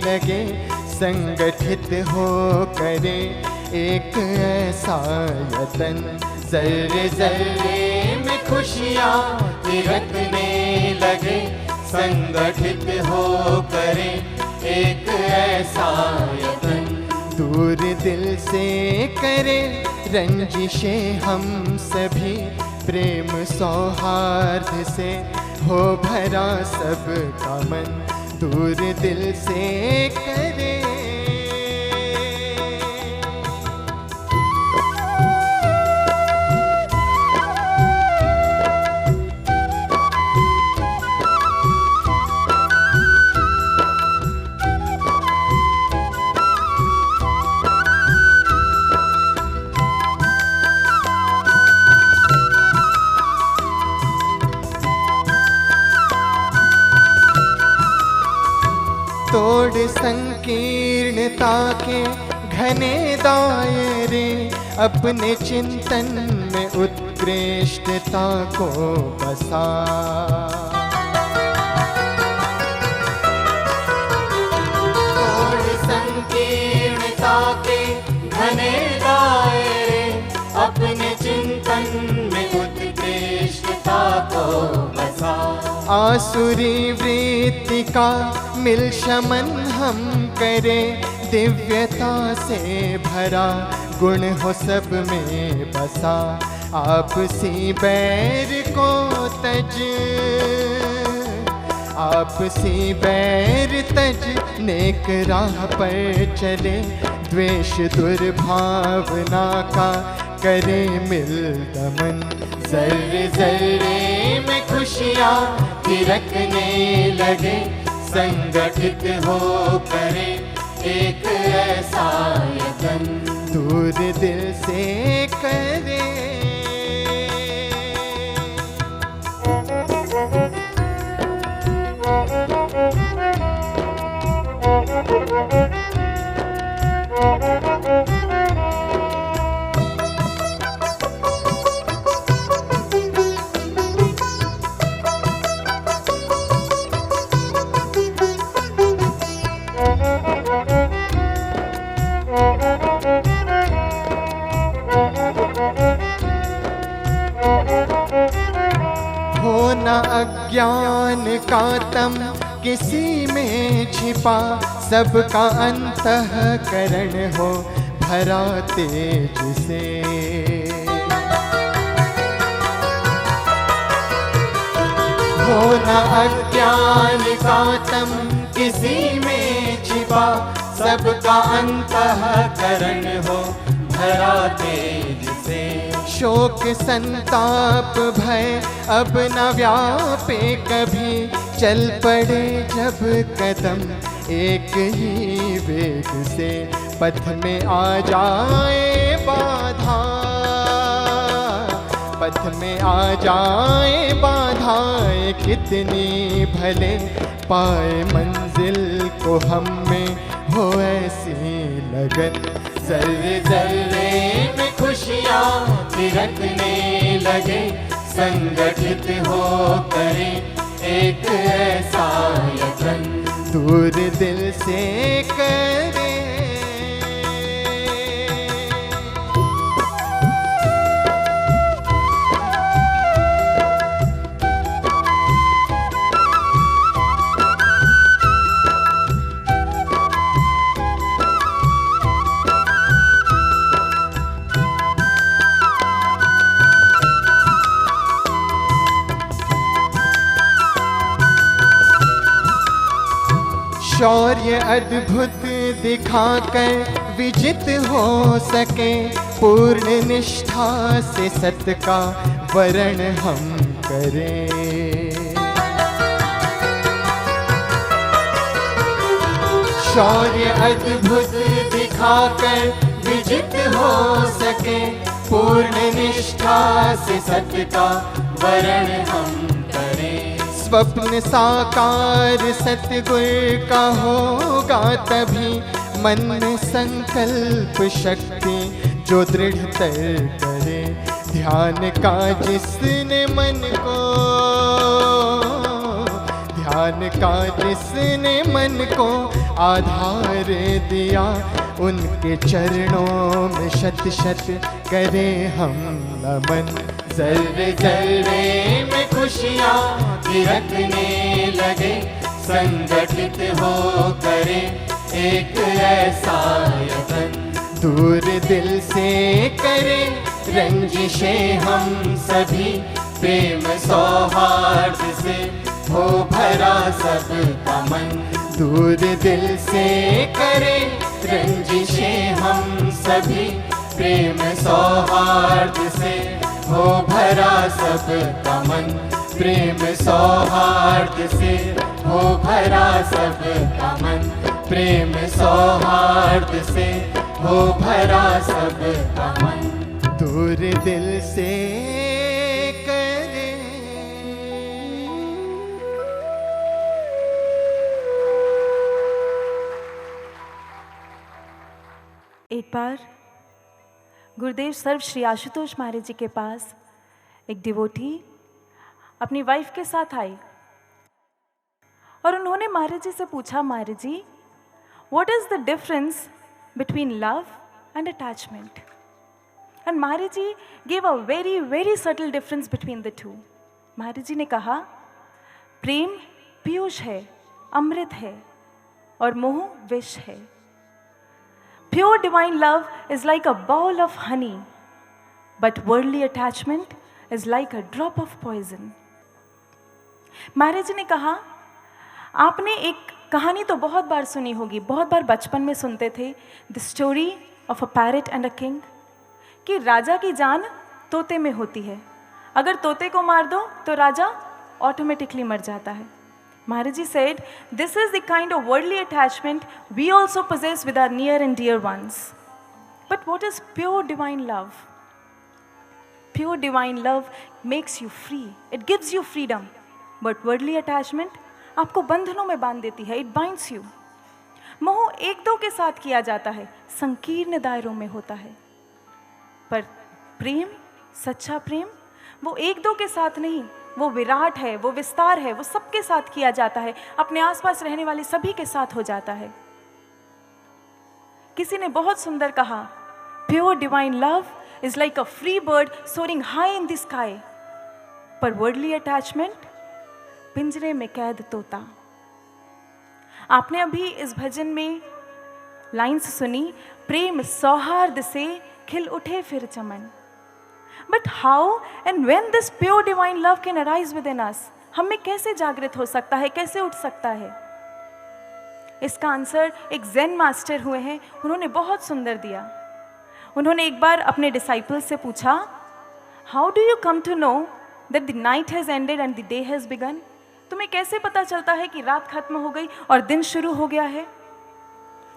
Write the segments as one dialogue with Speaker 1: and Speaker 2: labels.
Speaker 1: लगे, संगठित हो करे एक ऐसा यतन। जर्रे जर्रे में खुशियाँ थिरकने लगे, संगठित हो करे एक ऐसा यतन। दूर दिल से करे रंजिशें हम सभी, प्रेम सौहार्द से हो भरा सबका मन। दूर दिल से करे तोड़ संकीर्णता के घने दायरे, अपने चिंतन में उत्कृष्टता को बसा। तोड़ संकीर्णता के घने दायरे, अपने चिंतन में उत्कृष्टता को बसा। आसुरी वृत्ति का मिल शमन हम करें, दिव्यता से भरा गुण हो सब में बसा। आपसी बैर को तज, आपसी बैर तज, नेक राह पर चले, द्वेष दुर्भावना का करे मिल दमन। जर्रे जर्रे में खुशियाँ थिरकने लगे, संगठित हो करे एक ऐसा यतन। दूर दिल से करे होना अज्ञान का तम किसी में छिपा, सबका अंतःकरण हो भरा तेज से। होना अज्ञान का तम किसी में छिपा, सबका अंतःकरण हो भरा तेज से। शोक संताप भय अब न व्यापे कभी, चल पड़े जब कदम एक ही वेग से। पथ में आ जाए बाधा, पथ में आ जाए बाधाएं कितनी भले, पाए मंजिल को हम में हो ऐसी लगन। जर्रे जर्रे में खुशियाँ थिरकने लगे, संगठित हो करे एक ऐसा यतन। दूर दिल से करे शौर्य अद्भुत दिखाकर विजित हो सके, पूर्ण निष्ठा से सत्य का वरण हम करें। शौर्य अद्भुत दिखाकर विजित हो सके, पूर्ण निष्ठा से सत्य का वरण हम करें। स्वप्न साकार सतगुर का होगा तभी, मन में संकल्प शक्ति जो दृढ़तर करे। ध्यान का जिसने मन को, ध्यान का जिसने मन को आधार दिया, उनके चरणों में शत शत करें हम नमन। जर्रे जर्रे में खुशियाँ थिरकने लगे, संगठित हो करे एक ऐसा यतन। दूर दिल से करें रंजिशें हम सभी, प्रेम सौहार्द से हो भरा सबका मन। दूर दिल से करें रंजिशें हम सभी, प्रेम सौहार्द से हो भरा सबका मन। प्रेम सौहार्द से हो भरा सबका मन। प्रेम सौहार्द से हो भरा सबका मन। दूर दिल से करें।
Speaker 2: एक बार गुरुदेव सर्व श्री आशुतोष महाराज जी के पास एक डिवोटी अपनी वाइफ के साथ आई और उन्होंने महाराज जी से पूछा, Maharaj ji, what is the difference between love and attachment? And Maharaj ji gave a very very subtle difference between the two. Maharaj ji ने कहा, प्रेम पीयूष है, अमृत है, और मोह विष है। Pure divine love is like a bowl of honey, but worldly attachment is like a drop of poison. महाराज जी ने कहा, आपने एक कहानी तो बहुत बार सुनी होगी, बहुत बार बचपन में सुनते थे, The story of a parrot and a king, कि राजा की जान तोते में होती है, अगर तोते को मार दो तो राजा ऑटोमेटिकली मर जाता है। Maharaji said, this is the kind of worldly attachment we also possess with our near and dear ones. But what is pure divine love? Pure divine love makes you free. It gives you freedom. But worldly attachment आपको बंधनों में बांध देती है. It binds you. मोह एक दो के साथ किया जाता है, संकीर्ण दायरों में होता है, पर प्रेम, सच्चा प्रेम, वो एक दो के साथ नहीं, वो विराट है, वो विस्तार है, वो सबके साथ किया जाता है, अपने आसपास रहने वाले सभी के साथ हो जाता है। किसी ने बहुत सुंदर कहा, pure divine love is like a free bird soaring high in the sky, पर वर्ल्डली अटैचमेंट पिंजरे में कैद तोता। आपने अभी इस भजन में लाइन्स सुनी, प्रेम सौहार्द से खिल उठे फिर चमन। But how and when this pure divine love can arise within us? हम में कैसे जागृत हो सकता है, कैसे उठ सकता है? इसका आंसर एक ज़ेन मास्टर हुए हैं, उन्होंने बहुत सुंदर दिया। उन्होंने एक बार अपने डिसाइपल्स से पूछा, How do you come to know that the night has ended and the day has begun? तुम्हें कैसे पता चलता है कि रात खत्म हो गई और दिन शुरू हो गया है?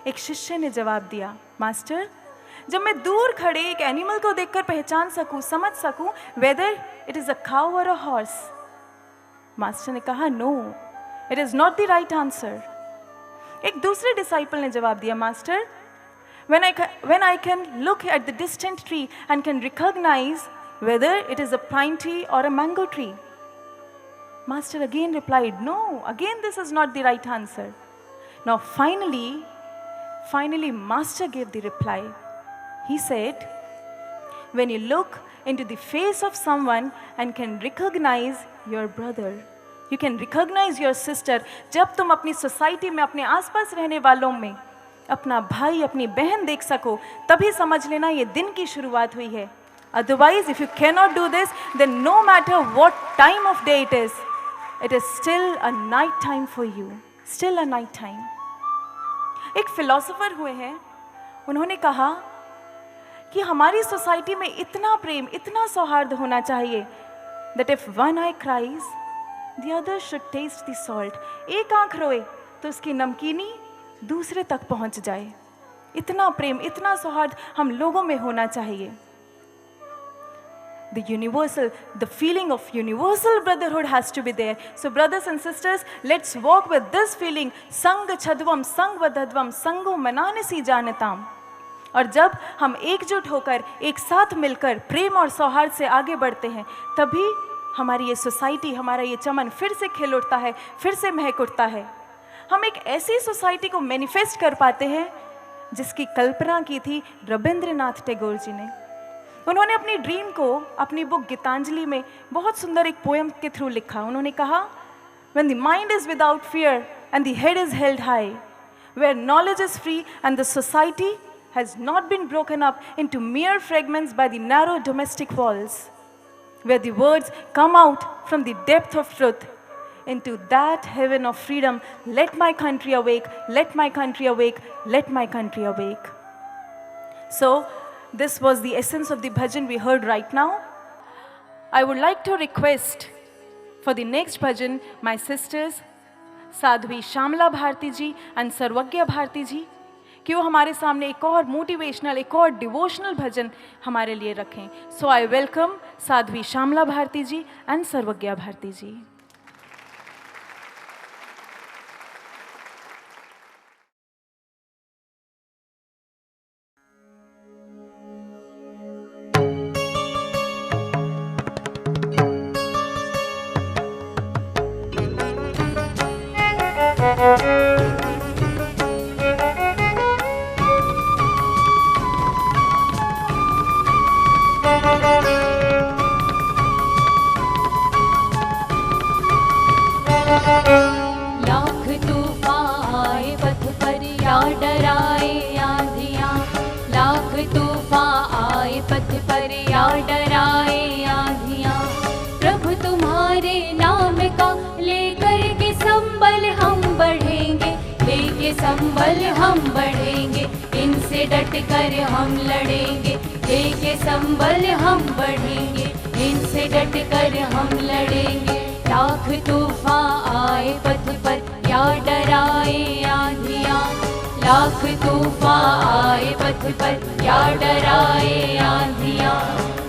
Speaker 2: एक शिष्य ने जवाब दिया, मास्टर, जब मैं दूर खड़े एक एनिमल को देखकर पहचान सकूं, समझ सकूं whether it is a cow or a horse. Master ने कहा, no, it is not the right answer. एक दूसरे डिसाइपल ने जवाब दिया, master, when I can look at the distant tree and can recognize whether it is a pine tree or a mango tree. Master again replied, no, again this is not the right answer. Now finally Master gave the reply. He said, when you look into the face of someone and can recognize your brother, you can recognize your sister, जब तुम अपनी society में, अपने आसपास रहने वालों में अपना भाई, अपनी बहन देख सको, तभी समझ लेना ये दिन की शुरुआत हुई है. Otherwise, if you cannot do this, then no matter what time of day it is still a night time for you. Still a night time. एक फिलोसोफर हुए हैं, उन्होंने कहा कि हमारी सोसाइटी में इतना प्रेम, इतना सौहार्द होना चाहिए that if one eye cries, the other should taste the salt. एक आंख रोए तो उसकी नमकीनी दूसरे तक पहुंच जाए. इतना प्रेम, इतना सौहार्द हम लोगों में होना चाहिए. The feeling of universal brotherhood has to be there. So brothers and sisters, let's walk with this feeling. Sang chadvam, sang vadadvam, sango mananasi janatam. और जब हम एकजुट होकर, एक साथ मिलकर प्रेम और सौहार्द से आगे बढ़ते हैं, तभी हमारी ये सोसाइटी, हमारा ये चमन फिर से खिल उठता है, फिर से महक उठता है. हम एक ऐसी सोसाइटी को मैनिफेस्ट कर पाते हैं जिसकी कल्पना की थी रविंद्रनाथ टैगोर जी ने। उन्होंने अपनी ड्रीम को अपनी बुक गीतांजलि में बहुत सुंदर एक पोएम के थ्रू लिखा। उन्होंने कहा, when the mind is without fear and the head is held high, where knowledge is free and the society has not been broken up into mere fragments by the narrow domestic walls, where the words come out from the depth of truth, into that heaven of freedom, let my country awake, let my country awake, let my country awake. So, this was the essence of the bhajan we heard right now. I would like to request for the next bhajan my sisters, Sadhvi Shyamala Bharati ji and सर्वज्ञ भारती जी, कि वो हमारे सामने एक और motivational, एक और devotional भजन हमारे लिए रखें. So I welcome Sadhvi Shyamala Bharati ji and Sarvagya Bharati जी.
Speaker 3: लाख तूफान आए पथ पर या डराए आंधियाँ, लाख तूफान आए पथ पर या डराए आंधियाँ, प्रभु तुम्हारे नाम का लेकर के संबल हम बढ़ेंगे, लेके संबल हम बढ़ेंगे, इनसे डट कर हम लड़ेंगे, लेके संबल हम बढ़ेंगे, इनसे डट कर हम लड़ेंगे. लाख तूफान आए पथ पर या डराए आंधियाँ, लाख तूफान आए पथ पर या डराए आंधियाँ,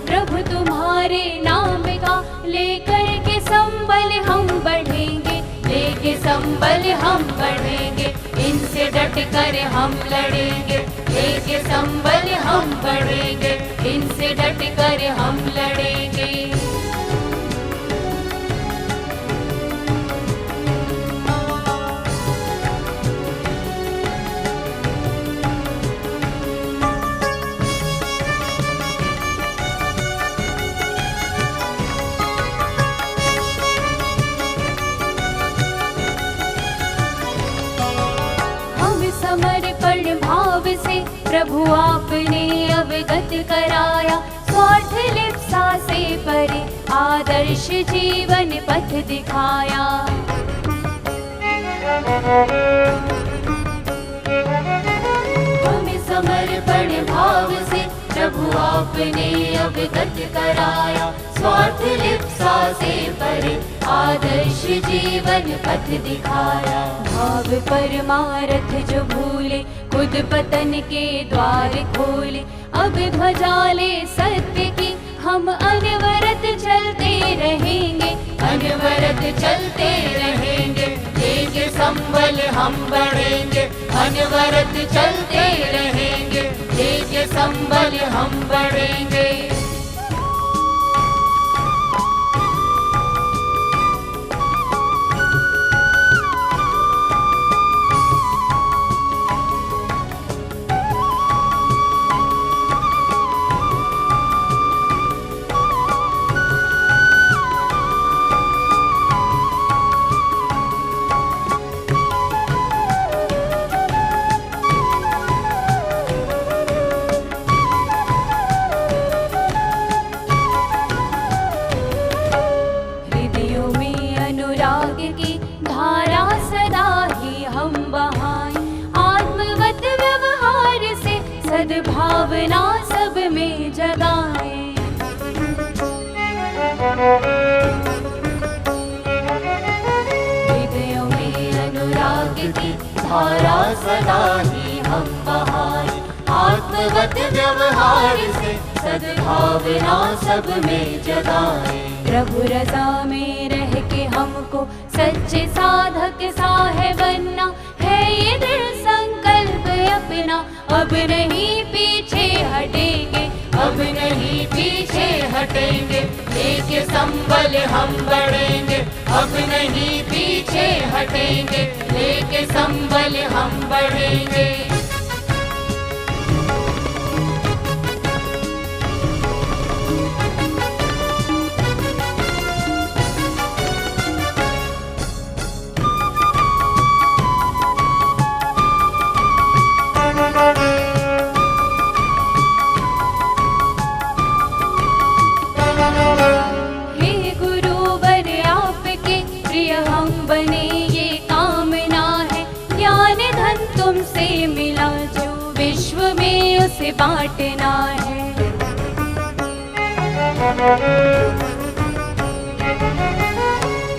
Speaker 3: प्रभु तुम्हारे नाम का लेकर के संबल हम बढ़ेंगे, लेके संबल हम बढ़ेंगे, इनसे डट कर हम लड़ेंगे, लेके संबल हम बढ़ेंगे, इनसे डट कर हम लड़ेंगे. समर्पण भाव से प्रभु आपने अवगत कराया, स्वार्थ लिप्सा से परे आदर्श जीवन पथ दिखाया. हमें समर्पण भाव से प्रभु आपने अवगत कराया, स्वार्थ लिप्सा से परे आदर्श जीवन पथ दिखाया. भाव परमारथ जो भूले खुद पतन के द्वार खोले, अब ध्वजाले सत्य की हम अनवरत चलते रहेंगे, अनवरत चलते रहेंगे, लेके संबल हम बढ़ेंगे, अनवरत चलते रहेंगे, लेके संबल हम बढ़ेंगे. भावना सब में जगाए. हृदयों में अनुराग की धारा सदा ही हम बहाए, आत्मवत व्यवहार से सद्भावना सब में जगाए. प्रभु रजा में रह के हमको सच्चे साधक साहे बनना है, ये दृढ़ संकल्प अपना, अब नहीं पीछे हटेंगे, अब नहीं पीछे हटेंगे, लेके संबल हम बढ़ेंगे, अब अब नहीं पीछे हटेंगे, लेके संबल हम बढ़ेंगे। से बांटना है।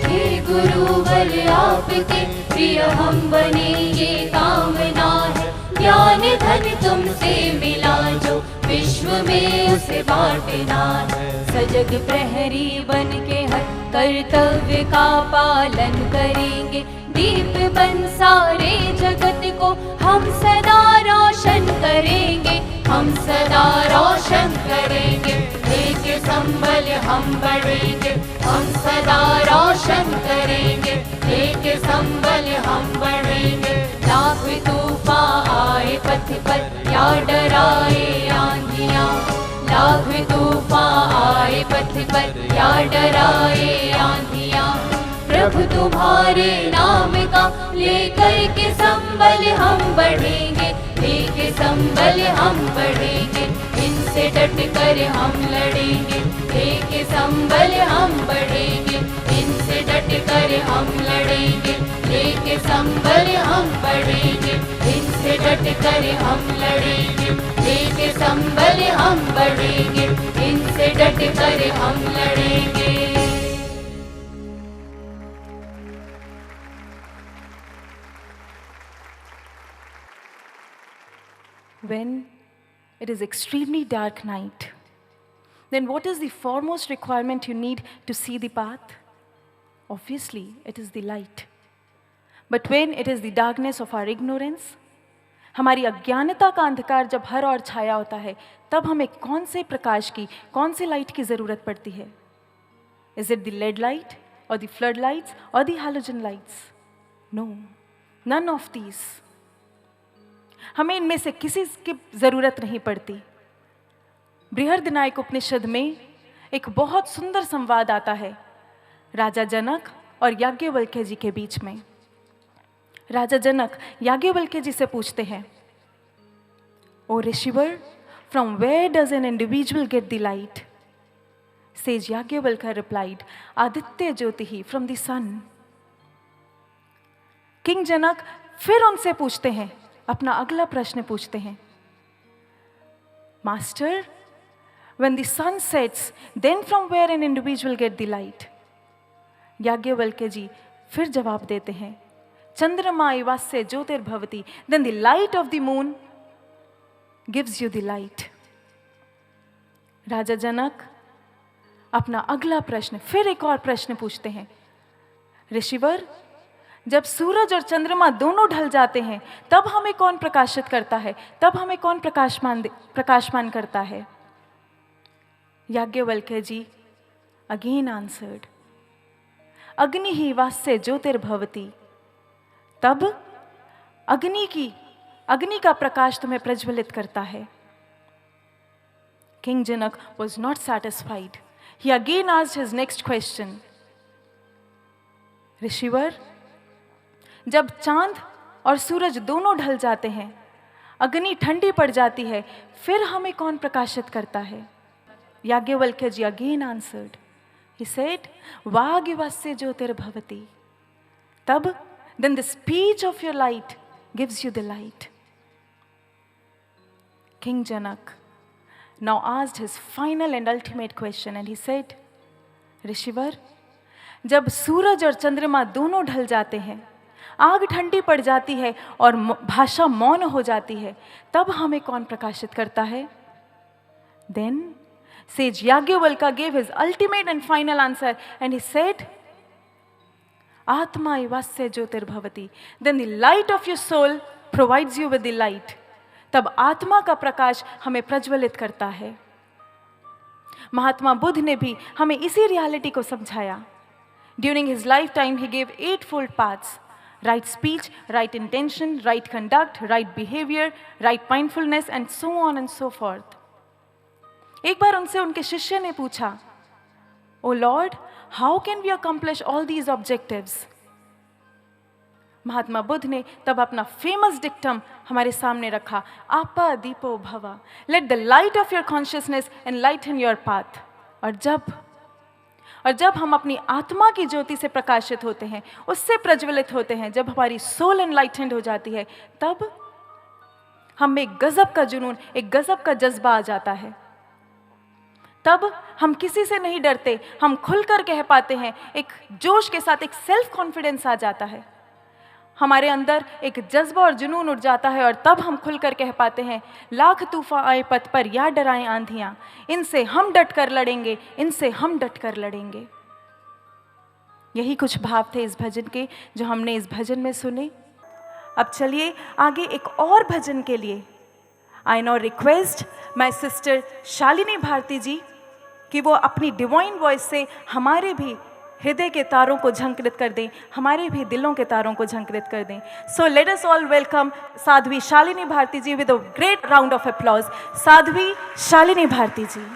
Speaker 3: हे गुरुवर आपके प्रिय हम बने ये कामना है, ज्ञान धन तुमसे मिला जो विश्व में उसे बांटना है। सजग प्रहरी बन के हर कर्तव्य का पालन करेंगे, दीप बन सारे जगत को हम सदा रोशन करेंगे, हम सदा रोशन करेंगे। लेके संबल हम बढ़ेंगे, हम सदा रोशन करेंगे, लेके संबल हम बढ़ेंगे। लाख तूफान आए पथ पर या डराए आंधियाँ, लाख तूफान आए पथ पर या डराए आंधियाँ, प्रभु तुम्हारे नाम का लेकर के संबल हम बढ़ेंगे, लेके संबल हम बढ़ेंगे। इनसे डट कर हम लड़ेंगे, लेके संबल हम बढ़ेंगे। इनसे डट कर हम लड़ेंगे, लेके संबल हम बढ़ेंगे। इनसे डट कर हम लड़ेंगे, लेके संबल हम बढ़ेंगे। इनसे डट कर हम लड़ेंगे।
Speaker 2: When it is extremely dark night, then what is the foremost requirement you need to see the path? Obviously, it is the light. But when it is the darkness of our ignorance, हमारी अज्ञानता का अंधकार जब हर ओर छाया होता है, तब हमें कौन से प्रकाश की, कौन से लाइट की ज़रूरत पड़ती है? Is it the lead light or the floodlights or the halogen lights? No, none of these. हमें इनमें से किसी की ज़रूरत नहीं पड़ती। बृहद्रनायक उपनिषद में एक बहुत सुंदर संवाद आता है राजा जनक और याज्ञवल्क्य जी के बीच में। राजा जनक याज्ञवल्क्य जी से पूछते हैं, ओ ऋषिवर, from where does an individual get the light? Sage Yajnavalkya replied, आदित्य ज्योति ही, from the sun. King Janak फिर उनसे पूछते हैं, अपना अगला प्रश्न पूछते हैं, master, when the sun sets, then from where an individual get the light? Yajnavalkya ji फिर जवाब देते हैं, चंद्रमा इवास्य ज्योतिर्भवति, then the light of the moon gives you the light. राजा जनक अपना अगला प्रश्न, फिर एक और प्रश्न पूछते हैं, ऋषिवर, जब सूरज और चंद्रमा दोनों ढल जाते हैं, तब हमें कौन प्रकाशित करता है? तब हमें कौन प्रकाशमान करता है? याज्ञवल्क्य जी अगेन आंसर्ड, अग्नि ही वास्य ज्योतिर्भवति। तब अग्नि का प्रकाश तुम्हें प्रज्वलित करता है। King Janak was not satisfied. He again asked his next question, ऋषिवर, जब चांद और सूरज दोनों ढल जाते हैं, अग्नि ठंडी पड़ जाती है, फिर हमें कौन प्रकाशित करता है? याज्ञवल्क्य जी अगेन आंसर्ड, ही सेड, वागिवस्य ज्योतिर्भवति। तब then the speech of your light gives you the light. King Janak now asked his final and ultimate question and he said, ऋषिवर, जब सूरज और चंद्रमा दोनों ढल जाते हैं, आग ठंडी पड़ जाती है और भाषा मौन हो जाती है, तब हमें कौन प्रकाशित करता है? Then sage Yajnavalkya gave his ultimate and final answer and he said, Atma ivasya jyotirbhavati. Then the light of your soul provides you with the light. तब आत्मा का प्रकाश हमें प्रज्वलित करता है। महात्मा बुद्ध ने भी हमें इसी रियलिटी को समझाया। During his lifetime, he gave 8-fold paths: right speech, right intention, right conduct, right behavior, right mindfulness, and so on and so forth. एक बार उनसे उनके शिष्य ने पूछा, "O Lord, how can we accomplish all these objectives?" Mahatma Buddha ने तब अपना famous dictum हमारे सामने रखा, आपा दीपो भवा, let the light of your consciousness enlighten your path. और जब हम अपनी आत्मा की ज्योति से प्रकाशित होते हैं, उससे प्रज्वलित होते हैं, जब हमारी सोल एनलाइटेंड हो जाती है, तब हम में एक गजब का जुनून, एक गजब का जज्बा आ जाता है। तब हम किसी से नहीं डरते, हम खुलकर कह पाते हैं, एक जोश के साथ एक सेल्फ कॉन्फिडेंस आ जाता है, हमारे अंदर एक जज्बा और जुनून उठ जाता है, और तब हम खुलकर कह पाते हैं, लाख तूफान आए पथ पर या डराएं आंधियां, इनसे हम डट कर लड़ेंगे, इनसे हम डट कर लड़ेंगे। यही कुछ भाव थे इस भजन के, जो हमने इस भजन में सुने। अब चलिए आगे एक और भजन के लिए I now request my sister Shalini Bharti ji कि वो अपनी डिवाइन वॉइस से हमारे भी हृदय के तारों को झंकृत कर दें, हमारे भी दिलों के तारों को झंकृत कर दें। So let us all welcome Sadhvi Shalini Bharti ji with a great round of applause. Sadhvi Shalini Bharti ji.